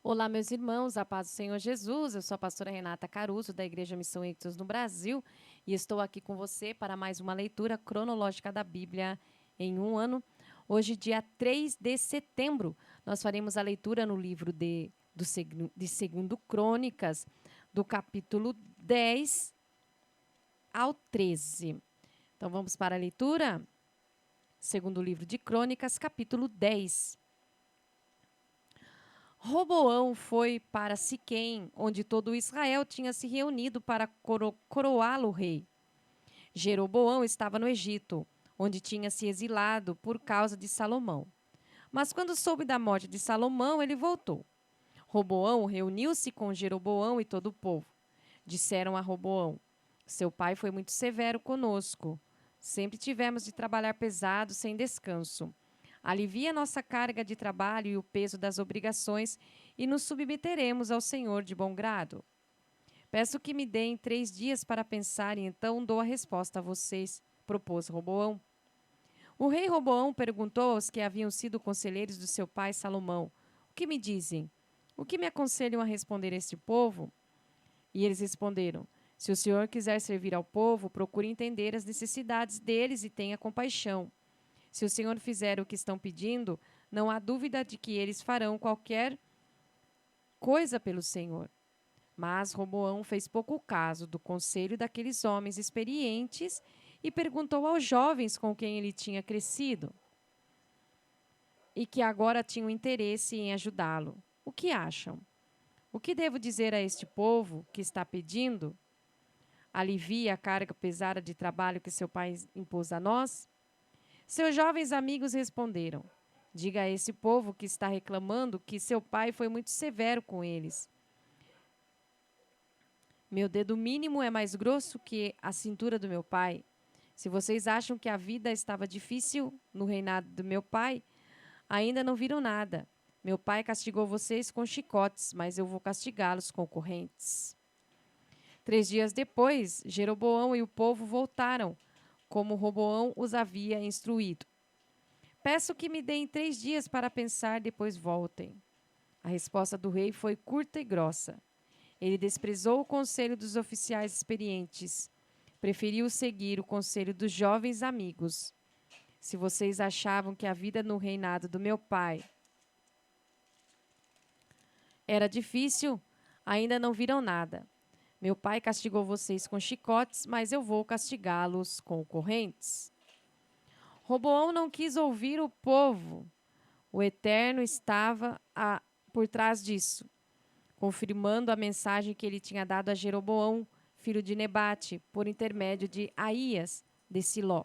Olá, meus irmãos, a paz do Senhor Jesus. Eu sou a pastora Renata Caruso, da Igreja Missão Ictus no Brasil, e estou aqui com você para mais uma leitura cronológica da Bíblia em um ano. Hoje, dia 3 de setembro, nós faremos a leitura no livro de 2 Crônicas, do capítulo 10 ao 13. Então, vamos para a leitura? Segundo livro de Crônicas, capítulo 10. Roboão foi para Siquém, onde todo Israel tinha se reunido para coroá-lo rei. Jeroboão estava no Egito, onde tinha se exilado por causa de Salomão. Mas quando soube da morte de Salomão, ele voltou. Roboão reuniu-se com Jeroboão e todo o povo. Disseram a Roboão: seu pai foi muito severo conosco. Sempre tivemos de trabalhar pesado, sem descanso. Alivia nossa carga de trabalho e o peso das obrigações, e nos submeteremos ao Senhor de bom grado. Peço que me deem 3 dias para pensar e então dou a resposta a vocês, propôs Roboão. O rei Roboão perguntou aos que haviam sido conselheiros do seu pai Salomão: o que me dizem? O que me aconselham a responder a este povo? E eles responderam: se o senhor quiser servir ao povo, procure entender as necessidades deles e tenha compaixão. Se o Senhor fizer o que estão pedindo, não há dúvida de que eles farão qualquer coisa pelo Senhor. Mas Roboão fez pouco caso do conselho daqueles homens experientes e perguntou aos jovens com quem ele tinha crescido e que agora tinham interesse em ajudá-lo: o que acham? O que devo dizer a este povo que está pedindo? Alivia a carga pesada de trabalho que seu pai impôs a nós? Seus jovens amigos responderam: diga a esse povo que está reclamando que seu pai foi muito severo com eles. Meu dedo mínimo é mais grosso que a cintura do meu pai. Se vocês acham que a vida estava difícil no reinado do meu pai, ainda não viram nada. Meu pai castigou vocês com chicotes, mas eu vou castigá-los com correntes. 3 dias depois, Jeroboão e o povo voltaram, como Roboão os havia instruído. Peço que me deem 3 dias para pensar, depois voltem. A resposta do rei foi curta e grossa. Ele desprezou o conselho dos oficiais experientes. Preferiu seguir o conselho dos jovens amigos. Se vocês achavam que a vida no reinado do meu pai era difícil, ainda não viram nada. Meu pai castigou vocês com chicotes, mas eu vou castigá-los com correntes. Roboão não quis ouvir o povo. O Eterno estava por trás disso, confirmando a mensagem que ele tinha dado a Jeroboão, filho de Nebate, por intermédio de Aías, de Siló.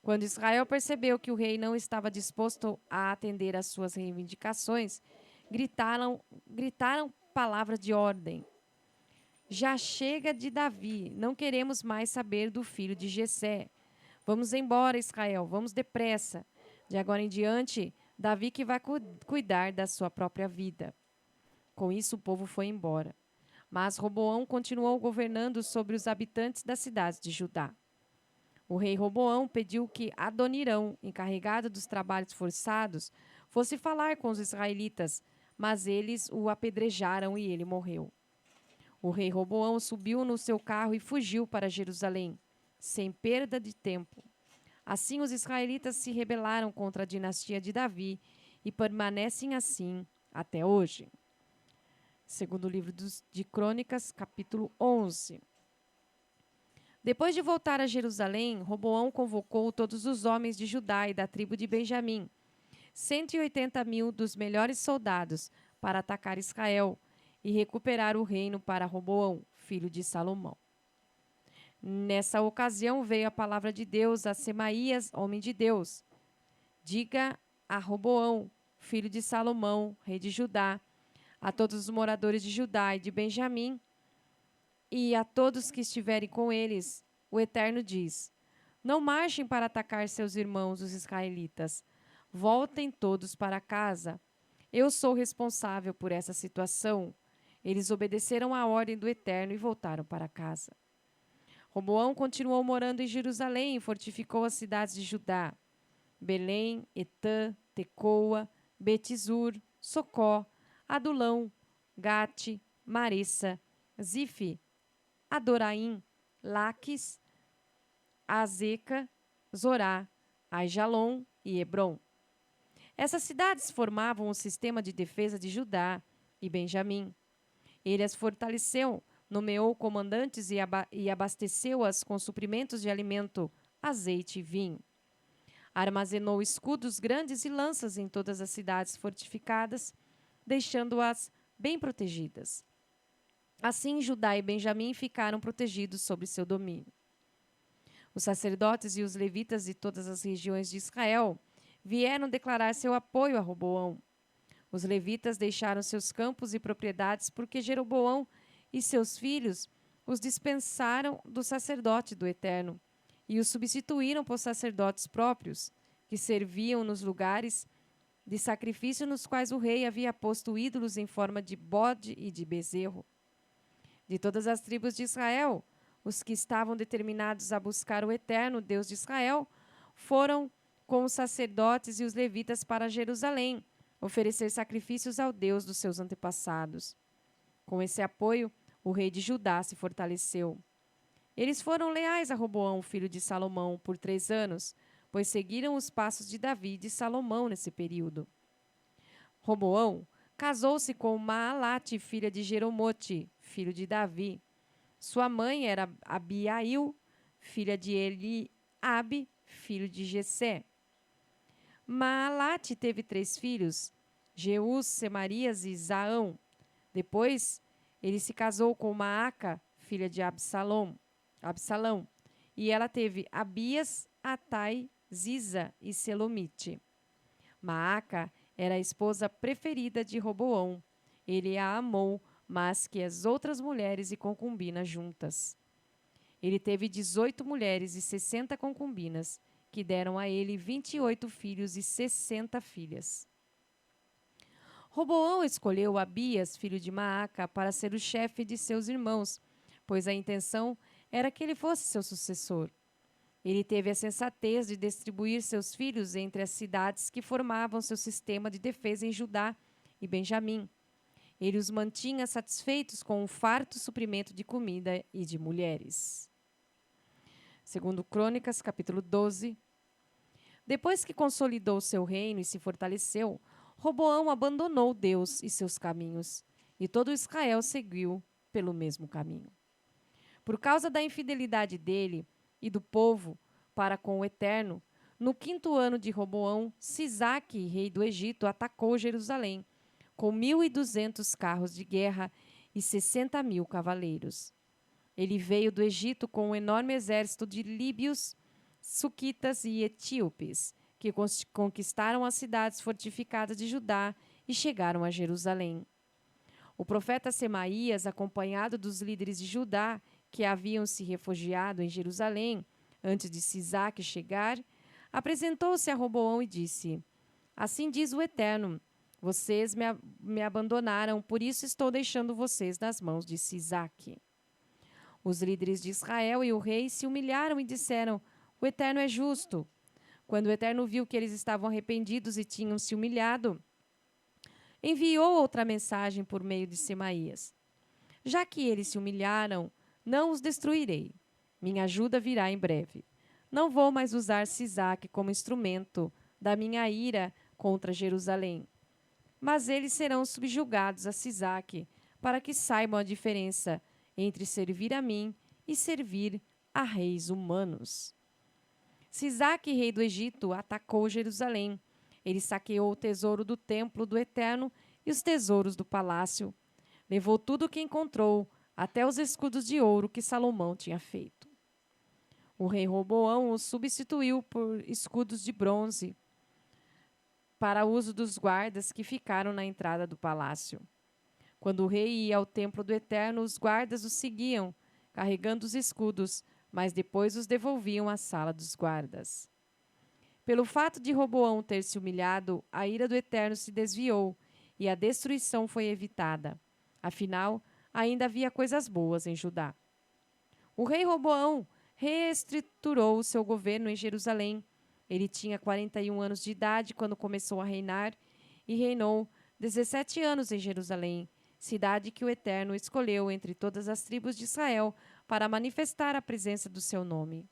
Quando Israel percebeu que o rei não estava disposto a atender às suas reivindicações, gritaram palavras de ordem. Já chega de Davi, não queremos mais saber do filho de Jessé. Vamos embora, Israel, vamos depressa. De agora em diante, Davi que vai cuidar da sua própria vida. Com isso, o povo foi embora. Mas Roboão continuou governando sobre os habitantes das cidades de Judá. O rei Roboão pediu que Adonirão, encarregado dos trabalhos forçados, fosse falar com os israelitas, mas eles o apedrejaram e ele morreu. O rei Roboão subiu no seu carro e fugiu para Jerusalém, sem perda de tempo. Assim, os israelitas se rebelaram contra a dinastia de Davi e permanecem assim até hoje. Segundo o livro de Crônicas, capítulo 11. Depois de voltar a Jerusalém, Roboão convocou todos os homens de Judá e da tribo de Benjamim, 180.000 dos melhores soldados, para atacar Israel e recuperar o reino para Roboão, filho de Salomão. Nessa ocasião veio a palavra de Deus a Semaías, homem de Deus. Diga a Roboão, filho de Salomão, rei de Judá, a todos os moradores de Judá e de Benjamim, e a todos que estiverem com eles, o Eterno diz: não marchem para atacar seus irmãos, os israelitas. Voltem todos para casa. Eu sou responsável por essa situação. Eles obedeceram à ordem do Eterno e voltaram para casa. Roboão continuou morando em Jerusalém e fortificou as cidades de Judá: Belém, Etã, Tecoa, Betizur, Socó, Adulão, Gate, Maressa, Zife, Adoraim, Laques, Azeca, Zorá, Aijalon e Hebron. Essas cidades formavam o sistema de defesa de Judá e Benjamim. Ele as fortaleceu, nomeou comandantes e abasteceu-as com suprimentos de alimento, azeite e vinho. Armazenou escudos grandes e lanças em todas as cidades fortificadas, deixando-as bem protegidas. Assim, Judá e Benjamim ficaram protegidos sob seu domínio. Os sacerdotes e os levitas de todas as regiões de Israel vieram declarar seu apoio a Roboão. Os levitas deixaram seus campos e propriedades porque Jeroboão e seus filhos os dispensaram do sacerdote do Eterno e os substituíram por sacerdotes próprios, que serviam nos lugares de sacrifício nos quais o rei havia posto ídolos em forma de bode e de bezerro. De todas as tribos de Israel, os que estavam determinados a buscar o Eterno, Deus de Israel, foram com os sacerdotes e os levitas para Jerusalém, oferecer sacrifícios ao Deus dos seus antepassados. Com esse apoio, o rei de Judá se fortaleceu. Eles foram leais a Roboão, filho de Salomão, por 3 anos, pois seguiram os passos de Davi e de Salomão nesse período. Roboão casou-se com Maalate, filha de Jeromote, filho de Davi. Sua mãe era Abiail, filha de Eliabe, filho de Jessé. Maalate teve 3 filhos, Jeús, Semarias e Zaão. Depois, ele se casou com Maaca, filha de Absalão, e ela teve Abias, Atai, Ziza e Selomite. Maaca era a esposa preferida de Roboão. Ele a amou mais que as outras mulheres e concubinas juntas. Ele teve 18 mulheres e 60 concubinas, que deram a ele 28 filhos e 60 filhas. Roboão escolheu Abias, filho de Maaca, para ser o chefe de seus irmãos, pois a intenção era que ele fosse seu sucessor. Ele teve a sensatez de distribuir seus filhos entre as cidades que formavam seu sistema de defesa em Judá e Benjamim. Ele os mantinha satisfeitos com um farto suprimento de comida e de mulheres. Segundo Crônicas, capítulo 12. Depois que consolidou seu reino e se fortaleceu, Roboão abandonou Deus e seus caminhos, e todo Israel seguiu pelo mesmo caminho. Por causa da infidelidade dele e do povo para com o Eterno, no 5º ano de Roboão, Sisaque, rei do Egito, atacou Jerusalém, com 1.200 carros de guerra e 60.000 cavaleiros. Ele veio do Egito com um enorme exército de líbios, suquitas e etíopes, que conquistaram as cidades fortificadas de Judá e chegaram a Jerusalém. O profeta Semaías, acompanhado dos líderes de Judá, que haviam se refugiado em Jerusalém antes de Sisaque chegar, apresentou-se a Roboão e disse: Assim diz o Eterno, vocês me abandonaram, por isso estou deixando vocês nas mãos de Sisaque. Os líderes de Israel e o rei se humilharam e disseram: O Eterno é justo. Quando o Eterno viu que eles estavam arrependidos e tinham se humilhado, enviou outra mensagem por meio de Semaías: Já que eles se humilharam, não os destruirei. Minha ajuda virá em breve. Não vou mais usar Sisaque como instrumento da minha ira contra Jerusalém. Mas eles serão subjugados a Sisaque, para que saibam a diferença entre servir a mim e servir a reis humanos. Sisaque, rei do Egito, atacou Jerusalém. Ele saqueou o tesouro do templo do Eterno e os tesouros do palácio. Levou tudo o que encontrou, até os escudos de ouro que Salomão tinha feito. O rei Roboão os substituiu por escudos de bronze para uso dos guardas que ficaram na entrada do palácio. Quando o rei ia ao templo do Eterno, os guardas o seguiam, carregando os escudos, mas depois os devolviam à sala dos guardas. Pelo fato de Roboão ter se humilhado, a ira do Eterno se desviou e a destruição foi evitada. Afinal, ainda havia coisas boas em Judá. O rei Roboão reestruturou o seu governo em Jerusalém. Ele tinha 41 anos de idade quando começou a reinar e reinou 17 anos em Jerusalém, cidade que o Eterno escolheu entre todas as tribos de Israel para manifestar a presença do seu nome.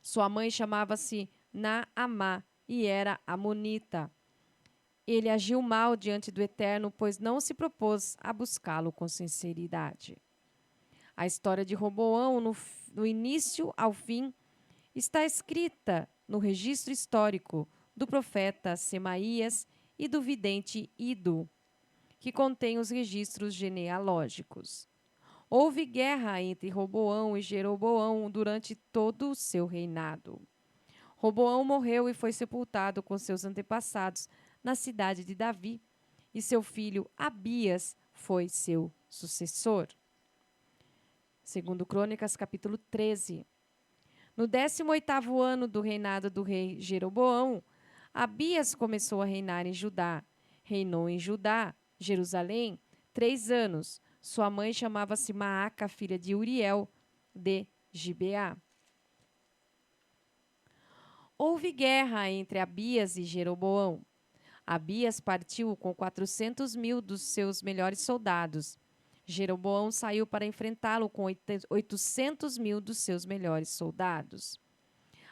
Sua mãe chamava-se Naamá e era amonita. Ele agiu mal diante do Eterno, pois não se propôs a buscá-lo com sinceridade. A história de Roboão, no início ao fim, está escrita no registro histórico do profeta Semaías e do vidente Ido, que contém os registros genealógicos. Houve guerra entre Roboão e Jeroboão durante todo o seu reinado. Roboão morreu e foi sepultado com seus antepassados na cidade de Davi, e seu filho Abias foi seu sucessor. Segundo Crônicas, capítulo 13. No 18º ano do reinado do rei Jeroboão, Abias começou a reinar em Judá. Reinou em Judá, Jerusalém, 3 anos. Sua mãe chamava-se Maaca, filha de Uriel, de Gibeá. Houve guerra entre Abias e Jeroboão. Abias partiu com 400.000 dos seus melhores soldados. Jeroboão saiu para enfrentá-lo com 800.000 dos seus melhores soldados.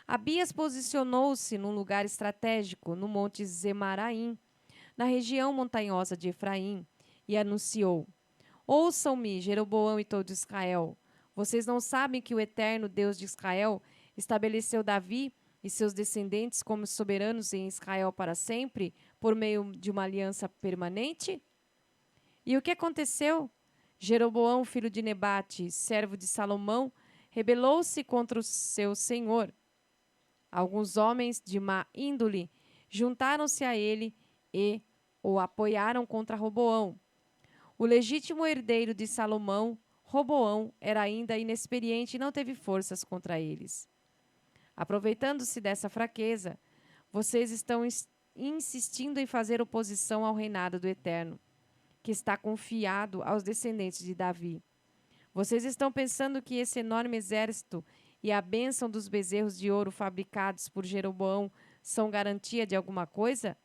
Abias posicionou-se num lugar estratégico no monte Zemaraim, na região montanhosa de Efraim, e anunciou: Ouçam-me, Jeroboão e todo Israel. Vocês não sabem que o eterno Deus de Israel estabeleceu Davi e seus descendentes como soberanos em Israel para sempre, por meio de uma aliança permanente? E o que aconteceu? Jeroboão, filho de Nebate, servo de Salomão, rebelou-se contra o seu senhor. Alguns homens de má índole juntaram-se a ele e o apoiaram contra Roboão. O legítimo herdeiro de Salomão, Roboão, era ainda inexperiente e não teve forças contra eles. Aproveitando-se dessa fraqueza, vocês estão insistindo em fazer oposição ao reinado do Eterno, que está confiado aos descendentes de Davi. Vocês estão pensando que esse enorme exército e a bênção dos bezerros de ouro fabricados por Jeroboão são garantia de alguma coisa?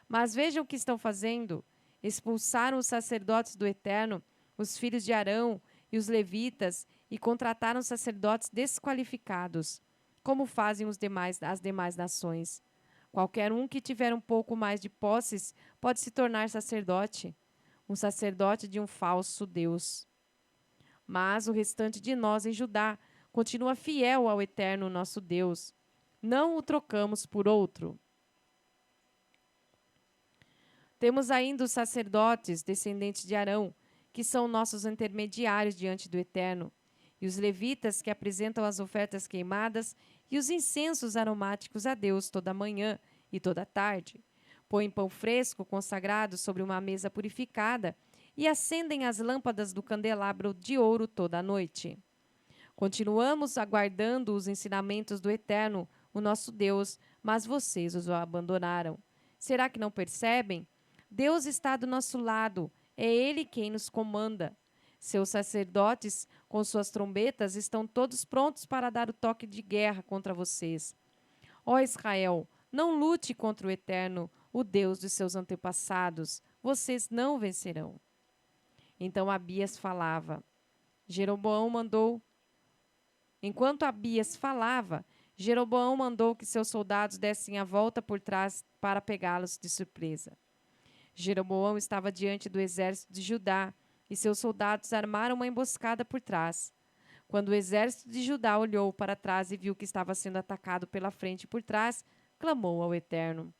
Mas vejam o que estão fazendo. Expulsaram os sacerdotes do Eterno, os filhos de Arão e os levitas, e contrataram sacerdotes desqualificados, como fazem as demais nações. Qualquer um que tiver um pouco mais de posses pode se tornar sacerdote, um sacerdote de um falso Deus. Mas o restante de nós em Judá continua fiel ao Eterno nosso Deus. Não o trocamos por outro. Temos ainda os sacerdotes, descendentes de Arão, que são nossos intermediários diante do Eterno, e os levitas que apresentam as ofertas queimadas e os incensos aromáticos a Deus toda manhã e toda tarde. Põem pão fresco consagrado sobre uma mesa purificada e acendem as lâmpadas do candelabro de ouro toda a noite. Continuamos aguardando os ensinamentos do Eterno, o nosso Deus, mas vocês os abandonaram. Será que não percebem? Deus está do nosso lado, é Ele quem nos comanda. Seus sacerdotes, com suas trombetas, estão todos prontos para dar o toque de guerra contra vocês. Ó Israel, não lute contra o Eterno, o Deus de seus antepassados. Vocês não vencerão. Então Abias falava. Enquanto Abias falava, Jeroboão mandou que seus soldados dessem a volta por trás para pegá-los de surpresa. Jeroboão estava diante do exército de Judá e seus soldados armaram uma emboscada por trás. Quando o exército de Judá olhou para trás e viu que estava sendo atacado pela frente e por trás, clamou ao Eterno.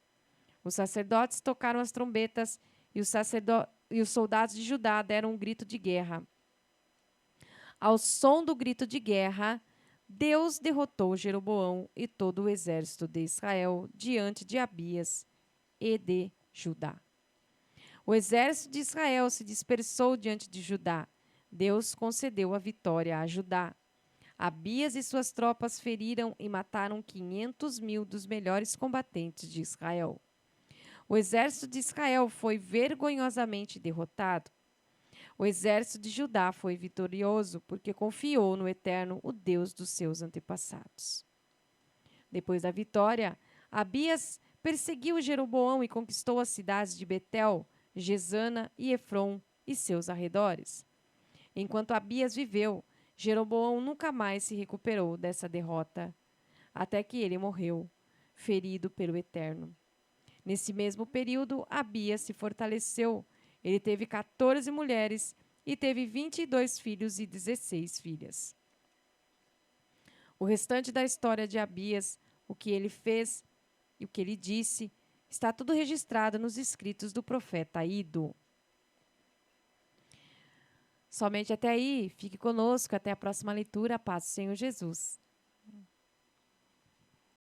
Os sacerdotes tocaram as trombetas e os soldados de Judá deram um grito de guerra. Ao som do grito de guerra, Deus derrotou Jeroboão e todo o exército de Israel diante de Abias e de Judá. O exército de Israel se dispersou diante de Judá. Deus concedeu a vitória a Judá. Abias e suas tropas feriram e mataram 500.000 dos melhores combatentes de Israel. O exército de Israel foi vergonhosamente derrotado. O exército de Judá foi vitorioso porque confiou no Eterno, o Deus dos seus antepassados. Depois da vitória, Abias perseguiu Jeroboão e conquistou as cidades de Betel, Gesana e Efron e seus arredores. Enquanto Abias viveu, Jeroboão nunca mais se recuperou dessa derrota, até que ele morreu, ferido pelo Eterno. Nesse mesmo período, Abias se fortaleceu. Ele teve 14 mulheres e teve 22 filhos e 16 filhas. O restante da história de Abias, o que ele fez e o que ele disse, está tudo registrado nos escritos do profeta Ido. Somente até aí. Fique conosco. Até a próxima leitura. Paz do Senhor Jesus.